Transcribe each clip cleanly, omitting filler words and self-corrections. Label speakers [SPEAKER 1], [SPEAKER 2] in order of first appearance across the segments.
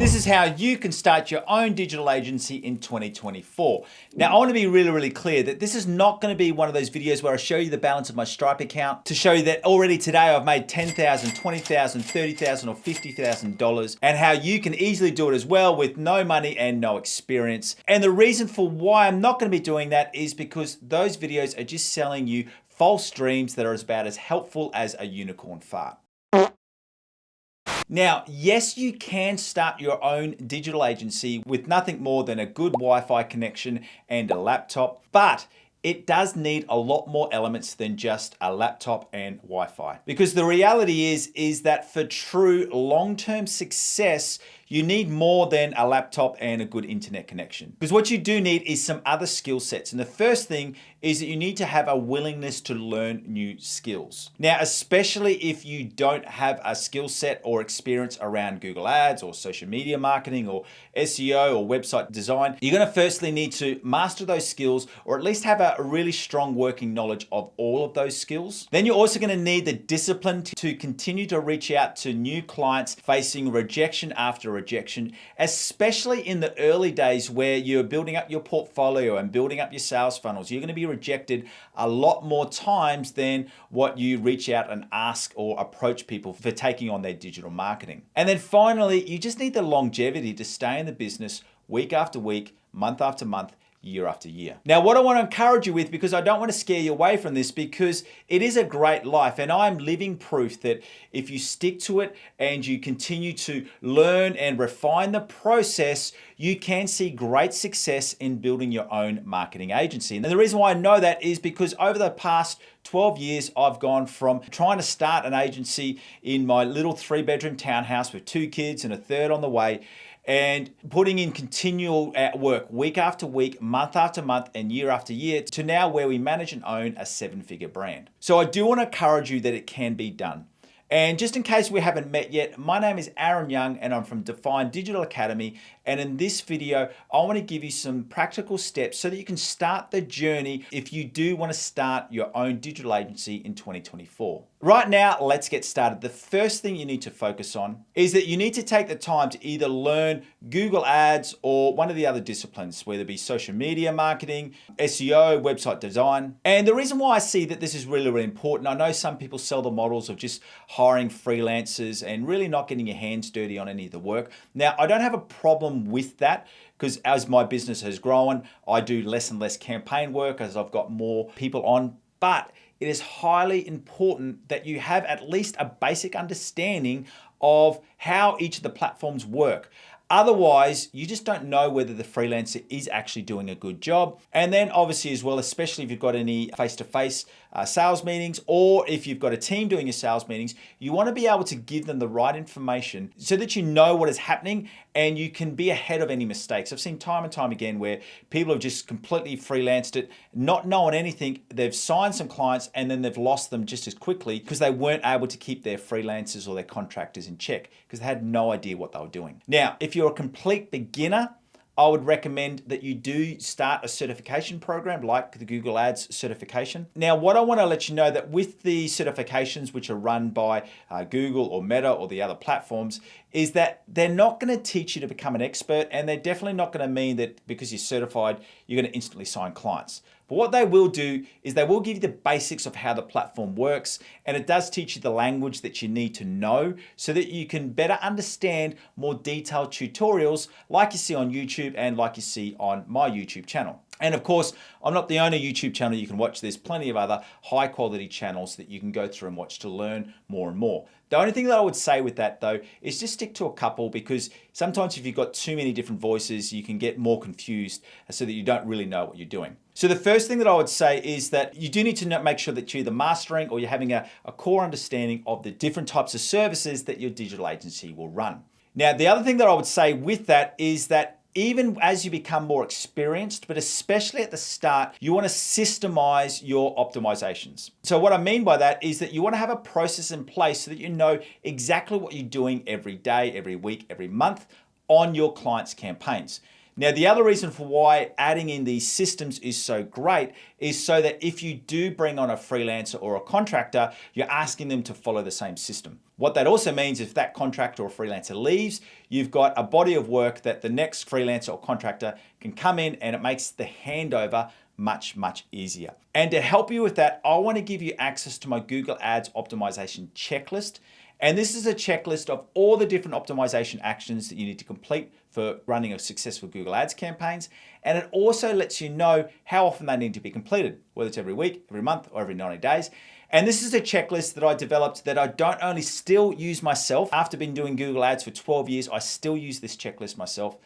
[SPEAKER 1] This is how you can start your own digital agency in 2024. Now, I want to be really, really clear that this is not going to be one of those videos where I show you the balance of my Stripe account to show you that already today I've made $10,000, $20,000, $30,000 or $50,000 and how you can easily do it as well with no money and no experience. And the reason for why I'm not going to be doing that is because those videos are just selling you false dreams that are about as helpful as a unicorn fart. Now, yes, you can start your own digital agency with nothing more than a good Wi-Fi connection and a laptop, but it does need a lot more elements than just a laptop and Wi-Fi. Because the reality is that for true long-term success, you need more than a laptop and a good internet connection. Because what you do need is some other skill sets. And the first thing is that you need to have a willingness to learn new skills. Now, especially if you don't have a skill set or experience around Google Ads or social media marketing or SEO or website design, you're gonna firstly need to master those skills or at least have a really strong working knowledge of all of those skills. Then you're also gonna need the discipline to continue to reach out to new clients facing rejection after rejection, especially in the early days where you're building up your portfolio and building up your sales funnels. You're gonna be rejected a lot more times than what you reach out and ask or approach people for taking on their digital marketing. And then finally, you just need the longevity to stay in the business week after week, month after month, year after year. Now, what I want to encourage you with, because I don't want to scare you away from this, because it is a great life and I'm living proof that if you stick to it and you continue to learn and refine the process, you can see great success in building your own marketing agency. And the reason why I know that is because over the past 12 years, I've gone from trying to start an agency in my little 3-bedroom townhouse with 2 kids and a third on the way, and putting in continual work week after week, month after month, and year after year to now where we manage and own a 7-figure brand. So I do want to encourage you that it can be done. And just in case we haven't met yet, my name is Aaron Young and I'm from Define Digital Academy. And in this video, I want to give you some practical steps so that you can start the journey if you do want to start your own digital agency in 2024. Right now, let's get started. The first thing you need to focus on is that you need to take the time to either learn Google Ads or one of the other disciplines, whether it be social media marketing, SEO, website design. And the reason why I see that this is really, really important, I know some people sell the models of just hiring freelancers and really not getting your hands dirty on any of the work. Now, I don't have a problem with that because as my business has grown, I do less and less campaign work as I've got more people on, but it is highly important that you have at least a basic understanding of how each of the platforms work. Otherwise, you just don't know whether the freelancer is actually doing a good job. And then obviously as well, especially if you've got any face-to-face sales meetings, or if you've got a team doing your sales meetings, you want to be able to give them the right information so that you know what is happening and you can be ahead of any mistakes. I've seen time and time again where people have just completely freelanced it, not knowing anything. They've signed some clients and then they've lost them just as quickly because they weren't able to keep their freelancers or their contractors in check because they had no idea what they were doing. Now, if you're a complete beginner, I would recommend that you do start a certification program like the Google Ads certification. Now, what I want to let you know that with the certifications which are run by Google or Meta or the other platforms is that they're not going to teach you to become an expert, and they're definitely not going to mean that because you're certified, you're going to instantly sign clients. But what they will do is they will give you the basics of how the platform works, and it does teach you the language that you need to know so that you can better understand more detailed tutorials like you see on YouTube and like you see on my YouTube channel. And of course, I'm not the only YouTube channel you can watch. There's plenty of other high quality channels that you can go through and watch to learn more and more. The only thing that I would say with that though, is just stick to a couple, because sometimes if you've got too many different voices, you can get more confused so that you don't really know what you're doing. So the first thing that I would say is that you do need to make sure that you're either mastering or you're having a core understanding of the different types of services that your digital agency will run. Now, the other thing that I would say with that is that even as you become more experienced, but especially at the start, you want to systemize your optimizations. So what I mean by that is that you want to have a process in place so that you know exactly what you're doing every day, every week, every month on your clients' campaigns. Now, the other reason for why adding in these systems is so great is so that if you do bring on a freelancer or a contractor, you're asking them to follow the same system. What that also means is if that contractor or freelancer leaves, you've got a body of work that the next freelancer or contractor can come in, and it makes the handover much, much easier. And to help you with that, I want to give you access to my Google Ads optimization checklist. And this is a checklist of all the different optimization actions that you need to complete for running a successful Google Ads campaigns. And it also lets you know how often they need to be completed, whether it's every week, every month, or every 90 days. And this is a checklist that I developed that I don't only still use myself. After being doing Google Ads for 12 years, I still use this checklist myself.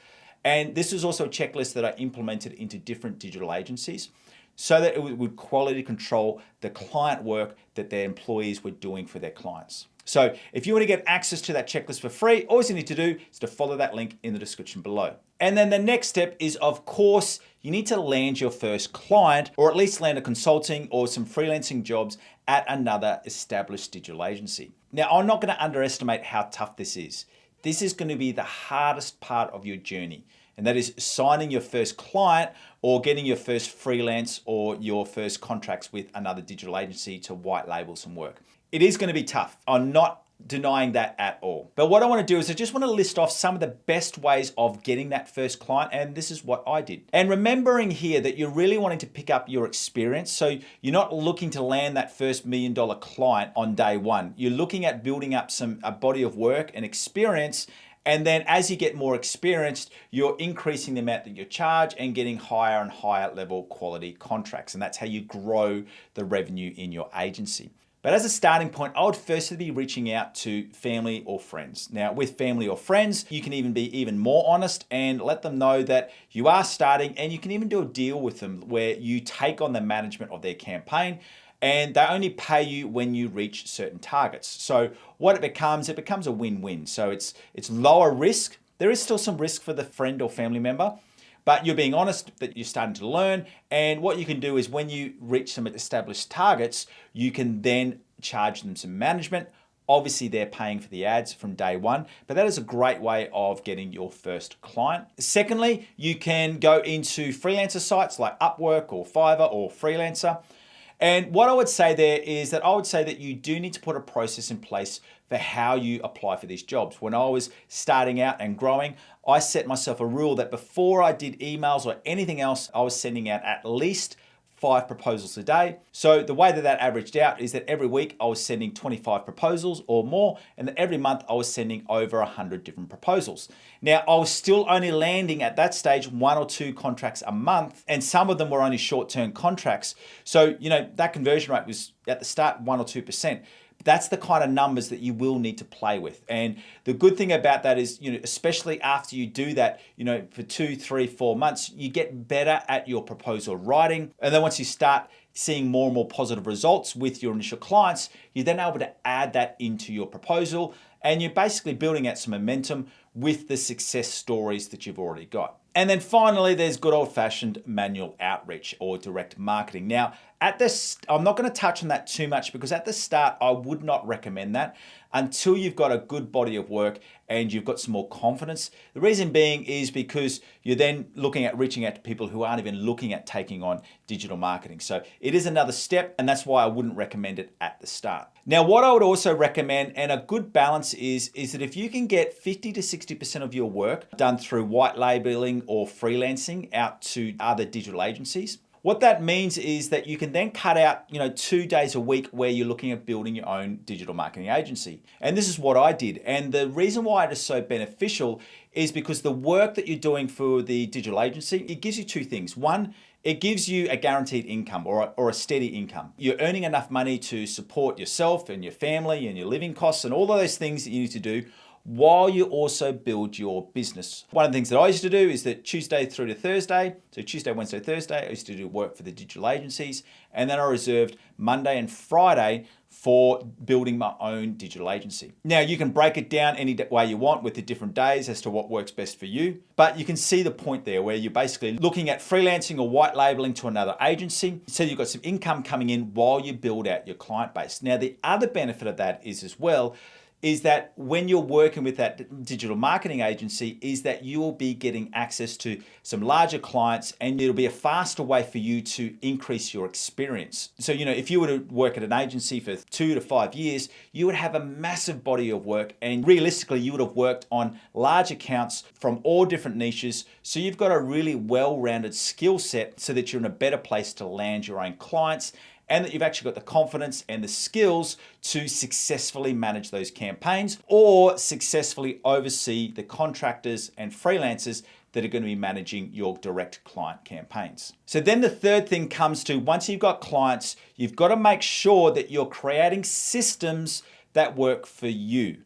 [SPEAKER 1] And this is also a checklist that I implemented into different digital agencies so that it would quality control the client work that their employees were doing for their clients. So if you want to get access to that checklist for free, all you need to do is to follow that link in the description below. And then the next step is, of course, you need to land your first client, or at least land a consulting or some freelancing jobs at another established digital agency. Now, I'm not going to underestimate how tough this is. This is going to be the hardest part of your journey, and that is signing your first client or getting your first freelance or your first contracts with another digital agency to white label some work. It is going to be tough. I'm not denying that at all. But what I want to do is I just want to list off some of the best ways of getting that first client, and this is what I did. And remembering here that you're really wanting to pick up your experience, so you're not looking to land that first $1 million client on day one. You're looking at building up a body of work and experience, and then as you get more experienced, you're increasing the amount that you charge and getting higher and higher level quality contracts. And that's how you grow the revenue in your agency. But as a starting point, I would firstly be reaching out to family or friends. Now, with family or friends, you can even be even more honest and let them know that you are starting, and you can even do a deal with them where you take on the management of their campaign, and they only pay you when you reach certain targets. So what it becomes a win-win. So it's lower risk. There is still some risk for the friend or family member, but you're being honest that you're starting to learn. And what you can do is when you reach some established targets, you can then charge them some management. Obviously, they're paying for the ads from day one, but that is a great way of getting your first client. Secondly, you can go into freelancer sites like Upwork or Fiverr or Freelancer. And what I would say there is that I would say that you do need to put a process in place for how you apply for these jobs. When I was starting out and growing, I set myself a rule that before I did emails or anything else, I was sending out at least 5 proposals a day. So the way that that averaged out is that every week I was sending 25 proposals or more, and that every month I was sending over 100 different proposals. Now, I was still only landing at that stage 1 or 2 contracts a month, and some of them were only short-term contracts. So, that conversion rate was at the start 1 or 2%. That's the kind of numbers that you will need to play with. And the good thing about that is, especially after you do that, for 2, 3, 4 months, you get better at your proposal writing. And then once you start seeing more and more positive results with your initial clients, you're then able to add that into your proposal. And you're basically building out some momentum with the success stories that you've already got. And then finally, there's good old-fashioned manual outreach or direct marketing. Now, I'm not going to touch on that too much because at the start, I would not recommend that until you've got a good body of work and you've got some more confidence. The reason being is because you're then looking at reaching out to people who aren't even looking at taking on digital marketing. So it is another step, and that's why I wouldn't recommend it at the start. Now, what I would also recommend, and a good balance is that if you can get 50 to 60% of your work done through white labeling or freelancing out to other digital agencies, what that means is that you can then cut out, 2 days a week where you're looking at building your own digital marketing agency. And this is what I did. And the reason why it is so beneficial is because the work that you're doing for the digital agency, it gives you 2 things. One, it gives you a guaranteed income or a steady income. You're earning enough money to support yourself and your family and your living costs and all of those things that you need to do while you also build your business. One of the things that I used to do is that Tuesday through to Thursday, so Tuesday, Wednesday, Thursday, I used to do work for the digital agencies, and then I reserved Monday and Friday for building my own digital agency. Now, you can break it down any way you want with the different days as to what works best for you, but you can see the point there where you're basically looking at freelancing or white labeling to another agency, so you've got some income coming in while you build out your client base. Now, the other benefit of that is as well, is that when you're working with that digital marketing agency, is that you will be getting access to some larger clients, and it'll be a faster way for you to increase your experience. So, if you were to work at an agency for 2 to 5 years, you would have a massive body of work, and realistically, you would have worked on large accounts from all different niches. So you've got a really well-rounded skill set so that you're in a better place to land your own clients, and that you've actually got the confidence and the skills to successfully manage those campaigns or successfully oversee the contractors and freelancers that are going to be managing your direct client campaigns. So then the third thing comes to, once you've got clients, you've got to make sure that you're creating systems that work for you.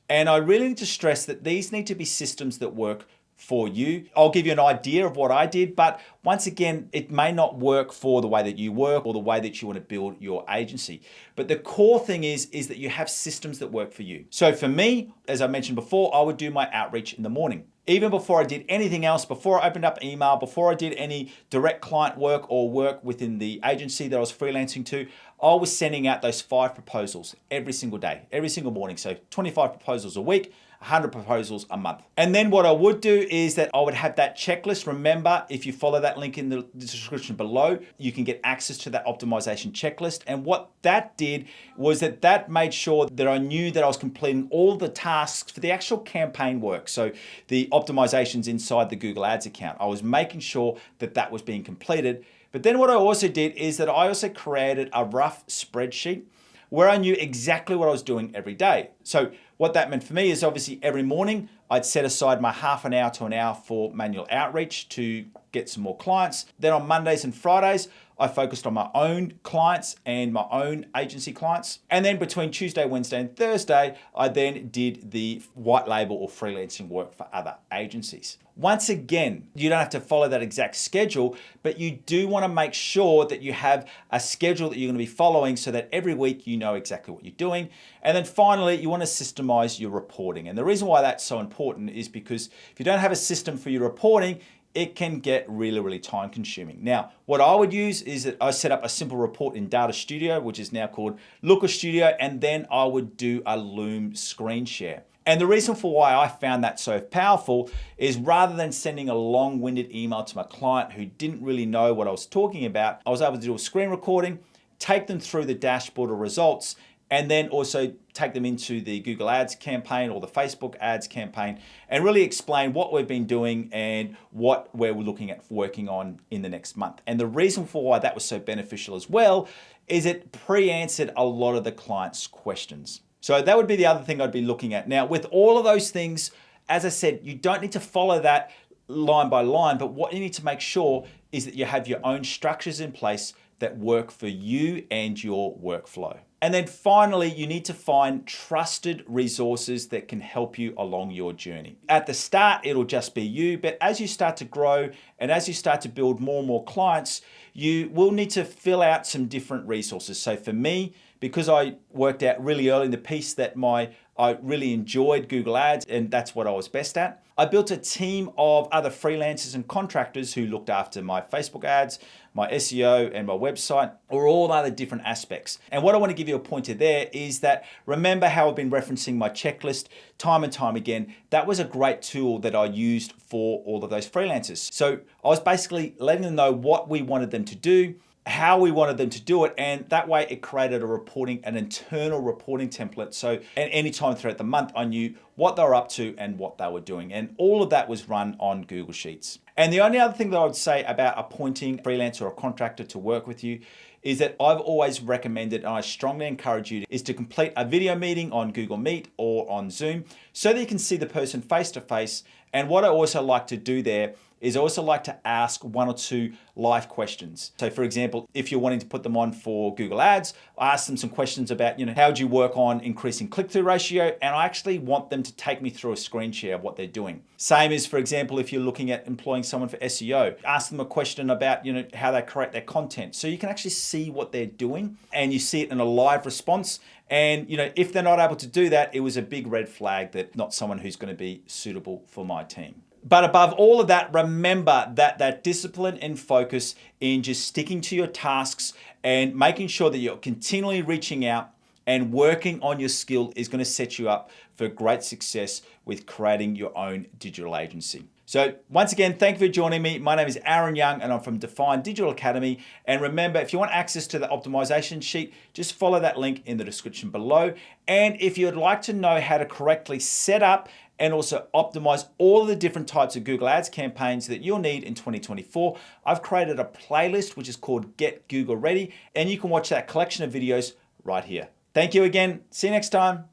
[SPEAKER 1] And I really need to stress that these need to be systems that work for you. I'll give you an idea of what I did, but once again, it may not work for the way that you work or the way that you want to build your agency. But the core thing is that you have systems that work for you. So for me, as I mentioned before, I would do my outreach in the morning. Even before I did anything else, before I opened up email, before I did any direct client work or work within the agency that I was freelancing to, I was sending out those 5 proposals every single day, every single morning. So 25 proposals a week, 100 proposals a month. And then what I would do is that I would have that checklist. Remember, if you follow that link in the description below, you can get access to that optimization checklist. And what that did was that made sure that I knew that I was completing all the tasks for the actual campaign work. So the optimizations inside the Google Ads account, I was making sure that that was being completed. But then what I also did is that I also created a rough spreadsheet where I knew exactly what I was doing every day. So what that meant for me is obviously every morning I'd set aside my half an hour to an hour for manual outreach to get some more clients. Then on Mondays and Fridays, I focused on my own clients and my own agency clients. And then between Tuesday, Wednesday, and Thursday, I then did the white label or freelancing work for other agencies. Once again, you don't have to follow that exact schedule, but you do want to make sure that you have a schedule that you're going to be following so that every week you know exactly what you're doing. And then finally, you want to systemize your reporting. And the reason why that's so important is because if you don't have a system for your reporting, it can get really, really time consuming. Now, what I would use is that I set up a simple report in Data Studio, which is now called Looker Studio, and then I would do a Loom screen share. And the reason for why I found that so powerful is rather than sending a long-winded email to my client who didn't really know what I was talking about, I was able to do a screen recording, take them through the dashboard of results, and then also take them into the Google Ads campaign or the Facebook ads campaign and really explain what we've been doing and what we're looking at working on in the next month. And the reason for why that was so beneficial as well is it pre-answered a lot of the clients' questions. So that would be the other thing I'd be looking at. Now, with all of those things, as I said, you don't need to follow that line by line, but what you need to make sure is that you have your own structures in place that work for you and your workflow. And then finally, you need to find trusted resources that can help you along your journey. At the start, it'll just be you, but as you start to grow and as you start to build more and more clients, you will need to fill out some different resources. So for me, because I worked out really early in the piece that I really enjoyed Google Ads and that's what I was best at, I built a team of other freelancers and contractors who looked after my Facebook ads, my SEO and my website, or all other different aspects. And what I want to give you a pointer there is that remember how I've been referencing my checklist time and time again. That was a great tool that I used for all of those freelancers. So I was basically letting them know what we wanted them to do, how we wanted them to do it, and that way it created an internal reporting template. So at any time throughout the month, I knew what they were up to and what they were doing. And all of that was run on Google Sheets. And the only other thing that I would say about appointing a freelancer or a contractor to work with you is that I've always recommended, and I strongly encourage you, is to complete a video meeting on Google Meet or on Zoom so that you can see the person face to face. And what I also like to do there is I also like to ask 1 or 2 live questions. So for example, if you're wanting to put them on for Google Ads, I ask them some questions about, how do you work on increasing click-through ratio? And I actually want them to take me through a screen share of what they're doing. Same as, for example, if you're looking at employing someone for SEO, ask them a question about, how they create their content. So you can actually see what they're doing and you see it in a live response. And if they're not able to do that, it was a big red flag that not someone who's going to be suitable for my team. But above all of that, remember that discipline and focus in just sticking to your tasks and making sure that you're continually reaching out and working on your skill is going to set you up for great success with creating your own digital agency. So once again, thank you for joining me. My name is Aaron Young and I'm from Define Digital Academy. And remember, if you want access to the optimization sheet, just follow that link in the description below. And if you'd like to know how to correctly set up and also optimize all of the different types of Google Ads campaigns that you'll need in 2024, I've created a playlist which is called Get Google Ready, and you can watch that collection of videos right here. Thank you again. See you next time.